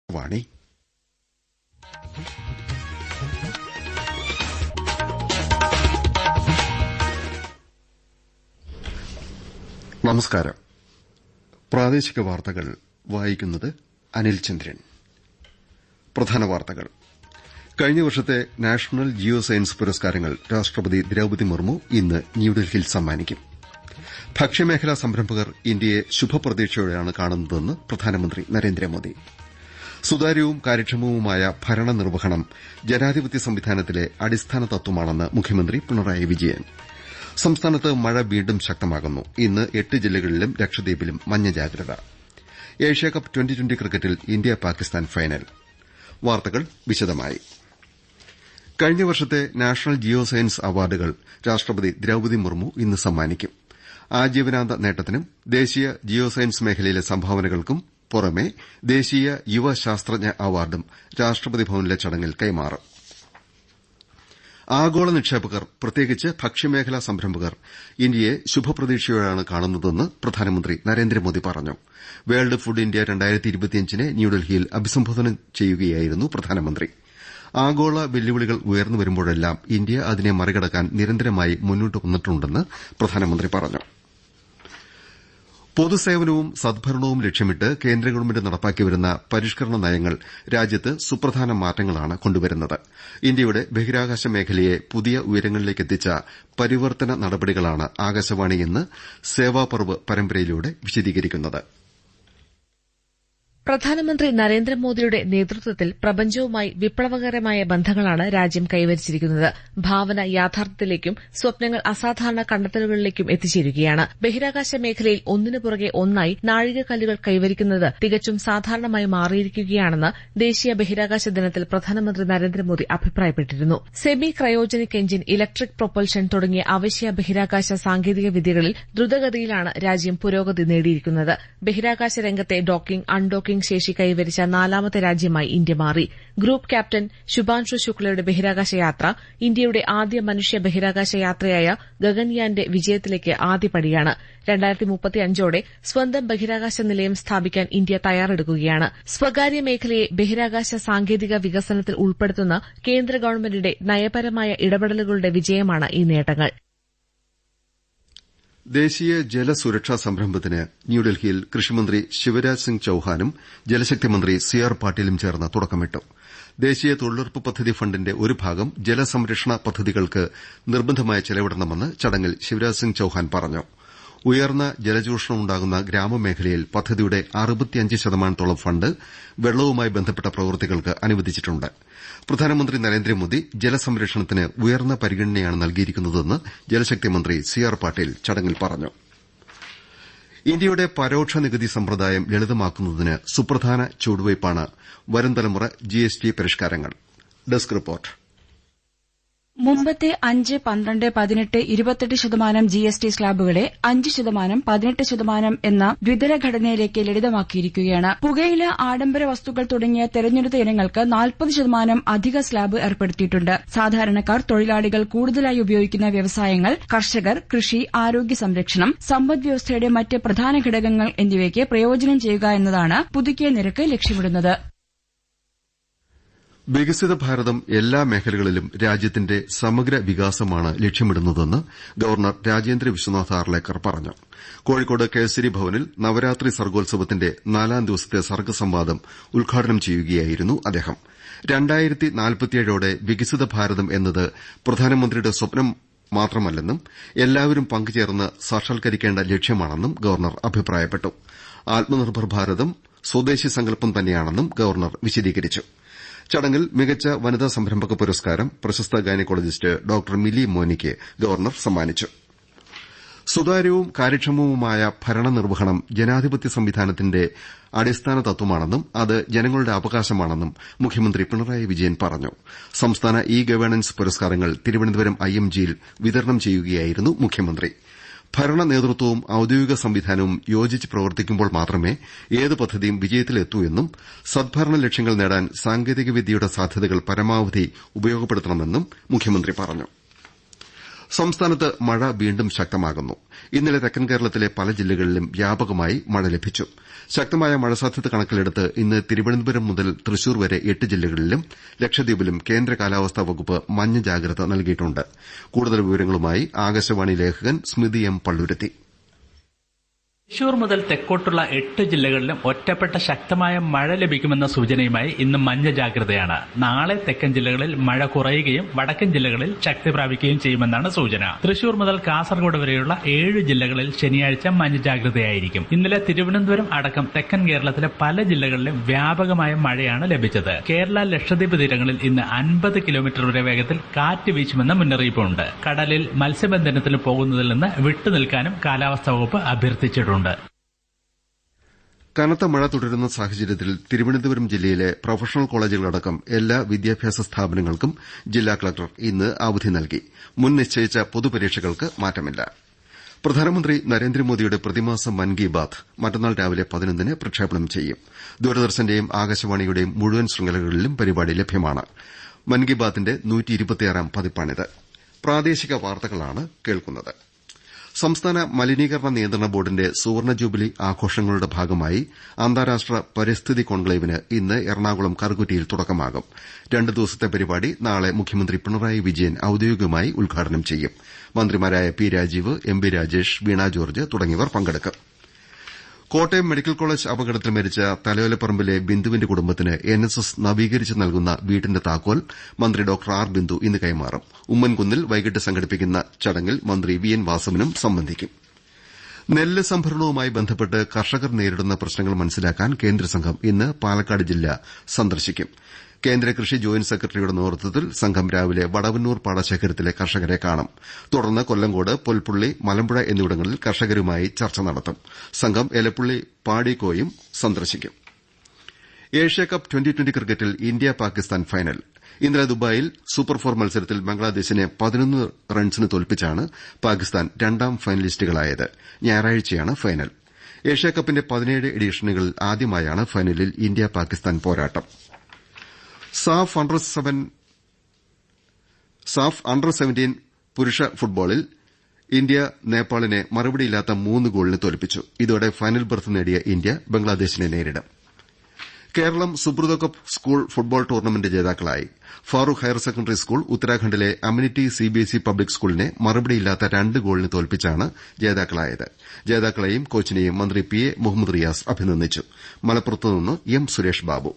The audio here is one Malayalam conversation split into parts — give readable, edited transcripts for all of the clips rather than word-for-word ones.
വാണി. നമസ്കാരം. പ്രാദേശിക വാർത്തകൾ വായിക്കുന്നത് അനിൽ ചന്ദ്രൻ. പ്രധാന വാർത്തകൾ. കഴിഞ്ഞ വർഷത്തെ നാഷണൽ ജിയോ സയൻസ് പുരസ്കാരങ്ങൾ രാഷ്ട്രപതി ദ്രൌപദി മുർമു ഇന്ന് ന്യൂഡൽഹിയിൽ സമ്മാനിക്കും. ഭക്ഷ്യമേഖലാ സംരംഭകർ ഇന്ത്യയെ ശുഭപ്രതീക്ഷയോടെയാണ് കാണുന്നതെന്ന് പ്രധാനമന്ത്രി നരേന്ദ്രമോദി. സുതാര്യവും കാര്യക്ഷമവുമായ ഭരണനിർവഹണം ജനാധിപത്യ സംവിധാനത്തിലെ അടിസ്ഥാന തത്വമാണെന്ന് മുഖ്യമന്ത്രി പിണറായി വിജയൻ. സംസ്ഥാനത്ത് മഴ വീണ്ടും ശക്തമാകുന്നു. ഇന്ന് 8 ജില്ലകളിലും ലക്ഷദ്വീപിലും മഞ്ഞ ജാഗ്രത. ഏഷ്യാകപ്പ് ട്വന്റി ക്രിക്കറ്റിൽ ഇന്ത്യ പാകിസ്ഥാൻ ഫൈനൽ. വാർത്തകൾ വിശദമായി. കഴിഞ്ഞ വർഷത്തെ നാഷണൽ ജിയോ സയൻസ് അവാർഡുകൾ രാഷ്ട്രപതി ദ്രൌപദി മുർമു ഇന്ന് സമ്മാനിക്കും. ആജീവനാന്ത നേട്ടത്തിനും ദേശീയ ജിയോ സയൻസ് മേഖലയിലെ സംഭാവനകൾക്കും പുറമെ ദേശീയ യുവ ശാസ്ത്രജ്ഞ അവാർഡും രാഷ്ട്രപതി ഭവനിലെ ചടങ്ങിൽ കൈമാറും. ആഗോള നിക്ഷേപകർ, പ്രത്യേകിച്ച് ഭക്ഷ്യമേഖലാ സംരംഭകർ ഇന്ത്യയെ ശുഭപ്രതീക്ഷയോടെയാണ് കാണുന്നതെന്ന് പ്രധാനമന്ത്രി നരേന്ദ്രമോദി പറഞ്ഞു. വേൾഡ് ഫുഡ് ഇന്ത്യ 2025നെ ന്യൂഡൽഹിയിൽ അഭിസംബോധന ചെയ്യുകയായിരുന്നു പ്രധാനമന്ത്രി. ആഗോള വെല്ലുവിളികൾ ഉയർന്നുവരുമ്പോഴെല്ലാം ഇന്ത്യ അതിനെ മറികടക്കാൻ നിരന്തരമായി മുന്നോട്ട് വന്നിട്ടുണ്ടെന്ന് പ്രധാനമന്ത്രി പറഞ്ഞു. പൊതുസേവനവും സദ്ഭരണവും ലക്ഷ്യമിട്ട് കേന്ദ്ര ഗവൺമെന്റ് നടപ്പാക്കിവരുന്ന പരിഷ്കരണ നയങ്ങൾ രാജ്യത്ത് സുപ്രധാന മാറ്റങ്ങളാണ് കൊണ്ടുവരുന്നത്. ഇന്ത്യയുടെ ബഹിരാകാശ മേഖലയെ പുതിയ ഉയരങ്ങളിലേക്കെത്തിച്ച പരിവർത്തന നടപടികളാണ് ആകാശവാണി ഇന്ന് സേവാപർവ് പരമ്പരയിലൂടെ വിശദീകരിക്കുന്നത്. പ്രധാനമന്ത്രി നരേന്ദ്രമോദിയുടെ നേതൃത്വത്തിൽ പ്രപഞ്ചവുമായി വിപ്ലവകരമായ ബന്ധങ്ങളാണ് രാജ്യം കൈവരിച്ചിരിക്കുന്നത്. ഭാവന യാഥാർത്ഥ്യത്തിലേക്കും സ്വപ്നങ്ങൾ അസാധാരണ കണ്ടെത്തലുകളിലേക്കും എത്തിച്ചേരുകയാണ്. ബഹിരാകാശ മേഖലയിൽ ഒന്നിനു പുറകെ ഒന്നായി നാഴികക്കല്ലുകൾ കൈവരിക്കുന്നത് തികച്ചും സാധാരണമായി മാറിയിരിക്കുകയാണെന്ന് ദേശീയ ബഹിരാകാശ ദിനത്തിൽ പ്രധാനമന്ത്രി നരേന്ദ്രമോദി അഭിപ്രായപ്പെട്ടിരുന്നു. Semi cryogenic engine, electric propulsion തുടങ്ങിയ അവശ്യ ബഹിരാകാശ സാങ്കേതിക വിദ്യകളിൽ ദ്രുതഗതിയിലാണ് രാജ്യം പുരോഗതി നേടിയിരിക്കുന്നത്. ബഹിരാകാശ രംഗത്തെ ഡോക്കിംഗ്, അൺഡോക്കിംഗ് ശേഷി കൈവരിച്ച 4ാമത്തെ രാജ്യമായി ഇന്ത്യ മാറി. ഗ്രൂപ്പ് ക്യാപ്റ്റൻ ശുഭാൻഷു ശുക്ലയുടെ ബഹിരാകാശ യാത്ര ഇന്ത്യയുടെ ആദ്യ മനുഷ്യ ബഹിരാകാശ യാത്രയായ ഗഗൻയാന്റെ വിജയത്തിലേക്ക് ആദ്യപടിയാണ്. 2035ഓടെ സ്വന്തം ബഹിരാകാശ നിലയം സ്ഥാപിക്കാൻ ഇന്ത്യ തയ്യാറെടുക്കുകയാണ്. സ്വകാര്യ മേഖലയെ ബഹിരാകാശ സാങ്കേതിക വികസനത്തിൽ ഉൾപ്പെടുത്തുന്ന കേന്ദ്ര ഗവൺമെന്റിന്റെ നയപരമായ ഇടപെടലുകളുടെ വിജയമാണ് ഈ നേട്ടങ്ങൾ. ദേശീയ ജലസുരക്ഷാ സംരംഭത്തിന് ന്യൂഡൽഹിയിൽ കൃഷിമന്ത്രി ശിവരാജ് സിംഗ് ചൌഹാനും ജലശക്തി മന്ത്രി സിആർ പാട്ടീലും ചേർന്ന് തുടക്കമിട്ടു. ദേശീയ തൊഴിലുറപ്പ് പദ്ധതി ഫണ്ടിന്റെ ഒരു ഭാഗം ജലസംരക്ഷണ പദ്ധതികൾക്ക് നിർബന്ധമായി ചെലവിടണമെന്ന് ചടങ്ങിൽ ശിവരാജ് സിംഗ് ചൌഹാൻ പറഞ്ഞു. ഉയർന്ന ജലചൂഷണമുണ്ടാകുന്ന ഗ്രാമമേഖലയിൽ പദ്ധതിയുടെ 65% ഫണ്ട് വെള്ളവുമായി ബന്ധപ്പെട്ട പ്രവൃത്തികൾക്ക് അനുവദിച്ചിട്ടുണ്ട്. പ്രധാനമന്ത്രി നരേന്ദ്രമോദി ജലസംരക്ഷണത്തിന് ഉയർന്ന പരിഗണനയാണ് നൽകിയിരിക്കുന്നതെന്ന് ജലശക്തി മന്ത്രി സിആർ പാട്ടീൽ ചടങ്ങിൽ പറഞ്ഞു. ഇന്ത്യയുടെ പരോക്ഷ നികുതി സമ്പ്രദായം ലളിതമാക്കുന്നതിന് സുപ്രധാന ചുവടുവയ്പ്പാണ് വരും തലമുറ ജിഎസ്ടി പരിഷ്കാരങ്ങൾ. Desk report. മുമ്പത്തെ 5, 12, 18, 28% ജിഎസ്ടി സ്ലാബുകളെ 5%, 18% എന്ന ദ്വിതര ഘടനയിലേക്ക് ലളിതമാക്കിയിരിക്കുകയാണ്. പുകയില, ആഡംബര വസ്തുക്കൾ തുടങ്ങിയ തെരഞ്ഞെടുത്ത ഇനങ്ങൾക്ക് 40% അധിക സ്ലാബ് ഏർപ്പെടുത്തിയിട്ടുണ്ട്. സാധാരണക്കാർ, തൊഴിലാളികൾ, കൂടുതലായി ഉപയോഗിക്കുന്ന വ്യവസായങ്ങൾ, കർഷകർ, കൃഷി, ആരോഗ്യ സംരക്ഷണം, സമ്പദ്വ്യവസ്ഥയുടെ മറ്റ് പ്രധാന ഘടകങ്ങൾ എന്നിവയ്ക്ക് പ്രയോജനം ചെയ്യുക എന്നതാണ് പുതുക്കിയ നിരക്ക് ലക്ഷ്യമിടുന്നത്. വികസിത ഭാരതം എല്ലാ മേഖലകളിലും രാജ്യത്തിന്റെ സമഗ്ര വികാസമാണ് ലക്ഷ്യമിടുന്നതെന്ന് ഗവർണർ രാജേന്ദ്ര വിശ്വനാഥ് ആർലേക്കർ പറഞ്ഞു. കോഴിക്കോട് കേസരി ഭവനിൽ നവരാത്രി സർഗോത്സവത്തിന്റെ 4ാം ദിവസത്തെ സർഗസംവാദം ഉദ്ഘാടനം ചെയ്യുകയായിരുന്നു അദ്ദേഹം. 2047ഓടെ വികസിത ഭാരതം എന്നത് പ്രധാനമന്ത്രിയുടെ സ്വപ്നം മാത്രമല്ലെന്നും എല്ലാവരും പങ്കുചേർന്ന് സാക്ഷാത്കരിക്കേണ്ട ലക്ഷ്യമാണെന്നും ഗവർണർ അഭിപ്രായപ്പെട്ടു. ആത്മനിർഭർ ഭാരതം സ്വദേശി സങ്കല്പം തന്നെയാണെന്നും ഗവർണർ വിശദീകരിച്ചു. ചടങ്ങിൽ മികച്ച വനിതാ സംരംഭക പുരസ്കാരം പ്രശസ്ത ഗൈനക്കോളജിസ്റ്റ് ഡോക്ടർ മിലി മോനിക്ക് ഗവർണർ സമ്മാനിച്ചു. സുതാര്യവും കാര്യക്ഷമവുമായ ഭരണനിർവഹണം ജനാധിപത്യ സംവിധാനത്തിന്റെ അടിസ്ഥാന തത്വമാണെന്നും അത് ജനങ്ങളുടെ അവകാശമാണെന്നും മുഖ്യമന്ത്രി പിണറായി വിജയൻ പറഞ്ഞു. സംസ്ഥാന ഇ ഗവേണൻസ് പുരസ്കാരങ്ങൾ തിരുവനന്തപുരം ഐഎംജിയിൽ വിതരണം ചെയ്യുകയായിരുന്നു മുഖ്യമന്ത്രി. ഭരണ നേതൃത്വവും ഔദ്യോഗിക സംവിധാനവും യോജിച്ച് പ്രവർത്തിക്കുമ്പോൾ മാത്രമേ ഏത് പദ്ധതിയും വിജയത്തിലെത്തൂ എന്നും സദ്ഭരണ ലക്ഷ്യങ്ങൾ നേടാൻ സാങ്കേതികവിദ്യയുടെ സാധ്യതകൾ പരമാവധി ഉപയോഗപ്പെടുത്തണമെന്നും മുഖ്യമന്ത്രി പറഞ്ഞു. സംസ്ഥാനത്ത് മഴ വീണ്ടും ശക്തമാകുന്നു. ഇന്നലെ തെക്കൻ കേരളത്തിലെ പല ജില്ലകളിലും വ്യാപകമായി മഴ ലഭിച്ചു. ശക്തമായ മഴ സാധ്യത കണക്കിലെടുത്ത് ഇന്ന് തിരുവനന്തപുരം മുതൽ തൃശൂർ വരെ 8 ജില്ലകളിലും ലക്ഷദ്വീപിലും കേന്ദ്ര കാലാവസ്ഥാ വകുപ്പ് മഞ്ഞ ജാഗ്രത നൽകിയിട്ടുണ്ട്. കൂടുതൽ വിവരങ്ങളുമായി ആകാശവാണി ലേഖകൻ സ്മിതി എം പള്ളുരുത്തി. തൃശൂർ മുതൽ തെക്കോട്ടുള്ള 8 ജില്ലകളിലും ഒറ്റപ്പെട്ട ശക്തമായ മഴ ലഭിക്കുമെന്ന സൂചനയുമായി ഇന്ന് മഞ്ഞ ജാഗ്രതയാണ്. നാളെ തെക്കൻ ജില്ലകളിൽ മഴ കുറയുകയും വടക്കൻ ജില്ലകളിൽ ശക്തി പ്രാപിക്കുകയും ചെയ്യുമെന്നാണ് സൂചന. തൃശൂർ മുതൽ കാസർഗോഡ് വരെയുള്ള 7 ജില്ലകളിൽ ശനിയാഴ്ച മഞ്ഞ ജാഗ്രതയായിരിക്കും. ഇന്നലെ തിരുവനന്തപുരം അടക്കം തെക്കൻ കേരളത്തിലെ പല ജില്ലകളിലും വ്യാപകമായ മഴയാണ് ലഭിച്ചത്. കേരള ലക്ഷദ്വീപ് തീരങ്ങളിൽ ഇന്ന് 50 കിലോമീറ്റർ വരെ വേഗത്തിൽ കാറ്റ് വീശുമെന്ന മുന്നറിയിപ്പുണ്ട്. കടലിൽ മത്സ്യബന്ധനത്തിന് പോകുന്നതിൽ നിന്ന് വിട്ടുനിൽക്കാനും കാലാവസ്ഥാ വകുപ്പ് അഭ്യർത്ഥിച്ചിട്ടുണ്ട്. കനത്ത മഴ തുടരുന്ന സാഹചര്യത്തിൽ തിരുവനന്തപുരം ജില്ലയിലെ പ്രൊഫഷണൽ കോളേജുകളടക്കം എല്ലാ വിദ്യാഭ്യാസ സ്ഥാപനങ്ങൾക്കും ജില്ലാ കളക്ടർ ഇന്ന് അവധി നൽകി. മുൻ നിശ്ചയിച്ച പൊതുപരീക്ഷകൾക്ക് മാറ്റമില്ല. പ്രധാനമന്ത്രി നരേന്ദ്രമോദിയുടെ പ്രതിമാസ മൻ കി ബാത് മറ്റന്നാൾ രാവിലെ 11 പ്രക്ഷേപണം ചെയ്യും. ദൂരദർശന്റെയും ആകാശവാണിയുടെയും മുഴുവൻ ശൃംഖലകളിലും പരിപാടി ലഭ്യമാണ്. മൻ കി ബാത്തിന്റെ 126ാം പതിപ്പാണിത്. പ്രാദേശിക വാർത്തകളാണ് കേൾക്കുന്നത്. സംസ്ഥാന മലിനീകരണ നിയന്ത്രണ ബോർഡിന്റെ സുവർണ ജൂബിലി ആഘോഷങ്ങളുടെ ഭാഗമായി അന്താരാഷ്ട്ര പരിസ്ഥിതി കോൺക്ലേവിന് ഇന്ന് എറണാകുളം കറുകുറ്റിയിൽ തുടക്കമാകും. 2 ദിവസത്തെ പരിപാടി നാളെ മുഖ്യമന്ത്രി പിണറായി വിജയൻ ഔദ്യോഗികമായി ഉദ്ഘാടനം ചെയ്യും. മന്ത്രിമാരായ P Rajeev, M B Rajesh, Veena George തുടങ്ങിയവർ പങ്കെടുക്കും. കോട്ടയം മെഡിക്കൽ കോളേജ് അപകടത്തിൽ മരിച്ച തലയോലപ്പറമ്പിലെ ബിന്ദുവിന്റെ കുടുംബത്തിന് NSS നവീകരിച്ച് നൽകുന്ന വീടിന്റെ താക്കോൽ മന്ത്രി ഡോക്ടർ ആർ ബിന്ദു ഇന്ന് കൈമാറും. ഉമ്മൻകുന്നിൽ വൈകിട്ട് സംഘടിപ്പിക്കുന്ന ചടങ്ങിൽ മന്ത്രി വി എൻ വാസവനും സംബന്ധിക്കും. നെല്ല് സംഭരണവുമായി ബന്ധപ്പെട്ട് കർഷകർ നേരിടുന്ന പ്രശ്നങ്ങൾ മനസ്സിലാക്കാൻ കേന്ദ്രസംഘം ഇന്ന് പാലക്കാട് ജില്ല സന്ദർശിക്കും. കേന്ദ്ര കൃഷി ജോയിന്റ് സെക്രട്ടറിയുടെ നേതൃത്വത്തിൽ സംഘം രാവിലെ വടവന്നൂർ പാടശേഖരത്തിലെ കർഷകരെ കാണും. തുടർന്ന് കൊല്ലങ്കോട്, പൊൽപ്പുള്ളി, മലമ്പുഴ എന്നിവിടങ്ങളിൽ കർഷകരുമായി ചർച്ച നടത്തും. സംഘം എലപ്പുള്ളി പാടിക്കോയും സന്ദർശിക്കും. ഏഷ്യാകപ്പ് ട്വന്റി ക്രിക്കറ്റിൽ ഇന്ത്യ പാകിസ്ഥാൻ ഫൈനൽ. ഇന്നലെ ദുബായിൽ സൂപ്പർ 4 മത്സരത്തിൽ ബംഗ്ലാദേശിനെ 11 റൺസിന് തോൽപ്പിച്ചാണ് പാകിസ്ഥാൻ രണ്ടാം ഫൈനലിസ്റ്റുകളായത്. ഞായറാഴ്ചയാണ് ഫൈനൽ. ഏഷ്യാകപ്പിന്റെ 17 എഡിഷനുകളിൽ ആദ്യമായാണ് ഫൈനലിൽ ഇന്ത്യ പാകിസ്ഥാൻ പോരാട്ടം. സാഫ് അണ്ടർ 17 പുരുഷ ഫുട്ബോളിൽ ഇന്ത്യ നേപ്പാളിനെ മറുപടിയില്ലാത്ത 3 ഗോളിന് തോൽപ്പിച്ചു. ഇതോടെ ഫൈനൽ ബർത്ത് നേടിയ ഇന്ത്യ ബംഗ്ലാദേശിനെ നേരിടും. Keralam Subroto cup school football tournament ജേതാക്കളായി. ഫാറൂഖ് ഹയർ സെക്കൻഡറി സ്കൂൾ ഉത്തരാഖണ്ഡിലെ അമിനിറ്റി CBSE പബ്ലിക് സ്കൂളിനെ മറുപടിയില്ലാത്ത 2 ഗോളിന് തോൽപ്പിച്ചാണ് ജേതാക്കളായത്. ജേതാക്കളെയും കോച്ചിനെയും മന്ത്രി PA മുഹമ്മദ് റിയാസ് അഭിനന്ദിച്ചു. മലപ്പുറത്തുനിന്ന് M സുരേഷ് ബാബു.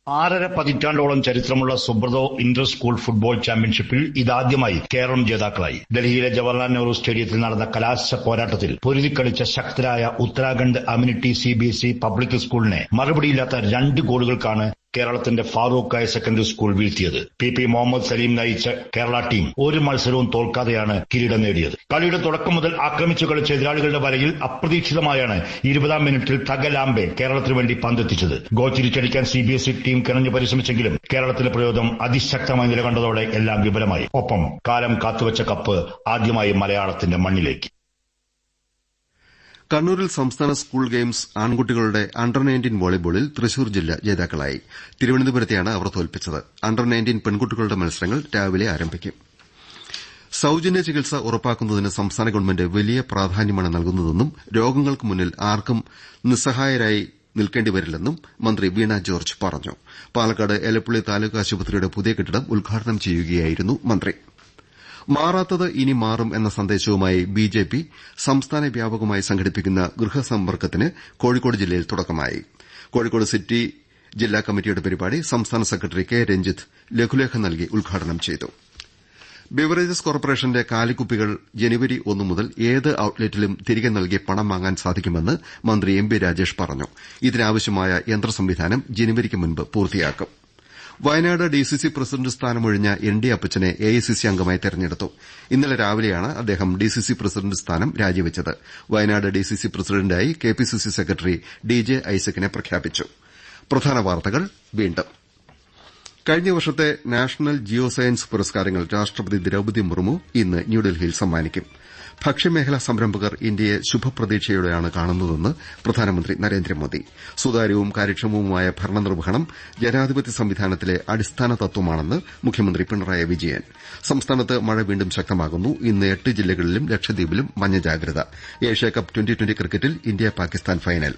6.5 പതിറ്റാണ്ടോളം ചരിത്രമുള്ള സുബ്രതോ ഇന്റർ സ്കൂൾ ഫുട്ബോൾ ചാമ്പ്യൻഷിപ്പിൽ ഇതാദ്യമായി കേരളം ജേതാക്കളായി. ഡൽഹിയിലെ ജവഹർലാൽ നെഹ്റു സ്റ്റേഡിയത്തിൽ നടന്ന കലാശ പോരാട്ടത്തിൽ പൊരുതിക്കളിച്ച ശക്തരായ ഉത്തരാഖണ്ഡ് അമ്യൂണിറ്റി CBSE പബ്ലിക് സ്കൂളിനെ മറുപടിയില്ലാത്ത 2 ഗോളുകൾക്കാണ് കേരളത്തിന്റെ ഫാറൂഖ് ഹയർ സെക്കൻഡറി സ്കൂൾ വീഴ്ത്തിയത്. PP മുഹമ്മദ് സലീം നയിച്ച കേരള ടീം ഒരു മത്സരവും തോൽക്കാതെയാണ് കിരീടം നേടിയത്. കളിയുടെ തുടക്കം മുതൽ ആക്രമിച്ചു കളിച്ച എതിരാളികളുടെ വരയിൽ അപ്രതീക്ഷിതമായാണ് 20ാം മിനിറ്റിൽ തഗലാംബെ കേരളത്തിനു വേണ്ടി പന്തെത്തിച്ചത്. ഗോൾ തിരിച്ചടിക്കാൻ CBSE ടീം കിണഞ്ഞു പരിശ്രമിച്ചെങ്കിലും കേരളത്തിലെ പ്രയോഗം അതിശക്തമായി നിലകണ്ടതോടെ എല്ലാം വിഫലമായി. ഒപ്പം കാലം കാത്തുവച്ച കപ്പ് ആദ്യമായി മലയാളത്തിന്റെ മണ്ണിലേക്ക്. കണ്ണൂരിൽ സംസ്ഥാന സ്കൂൾ ഗെയിംസ് ആൺകുട്ടികളുടെ അണ്ടർ 19 വോളിബോളിൽ തൃശൂർ ജില്ല ജേതാക്കളായി. തിരുവനന്തപുരത്തെയാണ് അവർ തോൽപ്പിച്ചത്. അണ്ടർ 19 പെൺകുട്ടികളുടെ മത്സരങ്ങൾ രാവിലെ ആരംഭിക്കും. സൌജന്യ ചികിത്സ ഉറപ്പാക്കുന്നതിന് സംസ്ഥാന ഗവൺമെന്റ് വലിയ പ്രാധാന്യമാണ് നൽകുന്നതെന്നും രോഗങ്ങൾക്ക് മുന്നിൽ ആർക്കും നിസ്സഹായരായി നിൽക്കേണ്ടിവരില്ലെന്നും മന്ത്രി വീണ ജോർജ് പറഞ്ഞു. പാലക്കാട് എലപ്പുള്ളി താലൂക്ക് ആശുപത്രിയുടെ പുതിയ കെട്ടിടം ഉദ്ഘാടനം ചെയ്യുകയായിരുന്നു മന്ത്രി. മാറാത്തത് ഇനി മാറും എന്ന സന്ദേശവുമായി BJP സംസ്ഥാന വ്യാപകമായി സംഘടിപ്പിക്കുന്ന ഗൃഹസമ്പർക്കത്തിന് കോഴിക്കോട് ജില്ലയിൽ തുടക്കമായി. കോഴിക്കോട് സിറ്റി ജില്ലാ കമ്മിറ്റിയുടെ പരിപാടി സംസ്ഥാന സെക്രട്ടറി K രഞ്ജിത്ത് ലഘുലേഖ നൽകി ഉദ്ഘാടനം ചെയ്തു. ബിവറേജസ് കോർപ്പറേഷന്റെ കാലിക്കുപ്പികൾ ജനുവരി 1 മുതൽ ഏത് ഔട്ട്ലെറ്റിലും തിരികെ നൽകി പണം വാങ്ങാൻ സാധിക്കുമെന്ന് മന്ത്രി MB രാജേഷ് പറഞ്ഞു. ഇതിനാവശ്യമായ യന്ത്ര സംവിധാനം ജനുവരിക്ക് മുൻപ് പൂർത്തിയാക്കും. വയനാട് DCC പ്രസിഡന്റ് സ്ഥാനമൊഴിഞ്ഞ ND അപ്പച്ചനെ AICC അംഗമായി തെരഞ്ഞെടുത്തു. ഇന്നലെ രാവിലെയാണ് അദ്ദേഹം DCC പ്രസിഡന്റ് സ്ഥാനം രാജിവെച്ചത്. വയനാട് DCC പ്രസിഡന്റായി KPCC സെക്രട്ടറി DJ ഐസക്കിനെ പ്രഖ്യാപിച്ചു. പ്രധാന വാർത്തകൾ വീണ്ടും. കഴിഞ്ഞ വർഷത്തെ നാഷണൽ ജിയോ സയൻസ് പുരസ്കാരങ്ങൾ രാഷ്ട്രപതി ദ്രൌപദി മുർമു ഇന്ന് ന്യൂഡൽഹിയിൽ സമ്മാനിക്കും. ഭക്ഷ്യമേഖലാ സംരംഭകർ ഇന്ത്യയെ ശുഭപ്രതീക്ഷയോടെയാണ് കാണുന്നതെന്ന് പ്രധാനമന്ത്രി നരേന്ദ്രമോദി. സുതാര്യവും കാര്യക്ഷമവുമായ ഭരണനിർവഹണം ജനാധിപത്യ സംവിധാനത്തിലെ അടിസ്ഥാന തത്വമാണെന്ന് മുഖ്യമന്ത്രി പിണറായി വിജയൻ. സംസ്ഥാനത്ത് മഴ വീണ്ടും ശക്തമാകുന്നു. ഇന്ന് 8 ജില്ലകളിലും ലക്ഷദ്വീപിലും മഞ്ഞ ജാഗ്രത. ഏഷ്യാകപ്പ് 2020 ക്രിക്കറ്റിൽ ഇന്ത്യ പാകിസ്ഥാൻ ഫൈനൽ.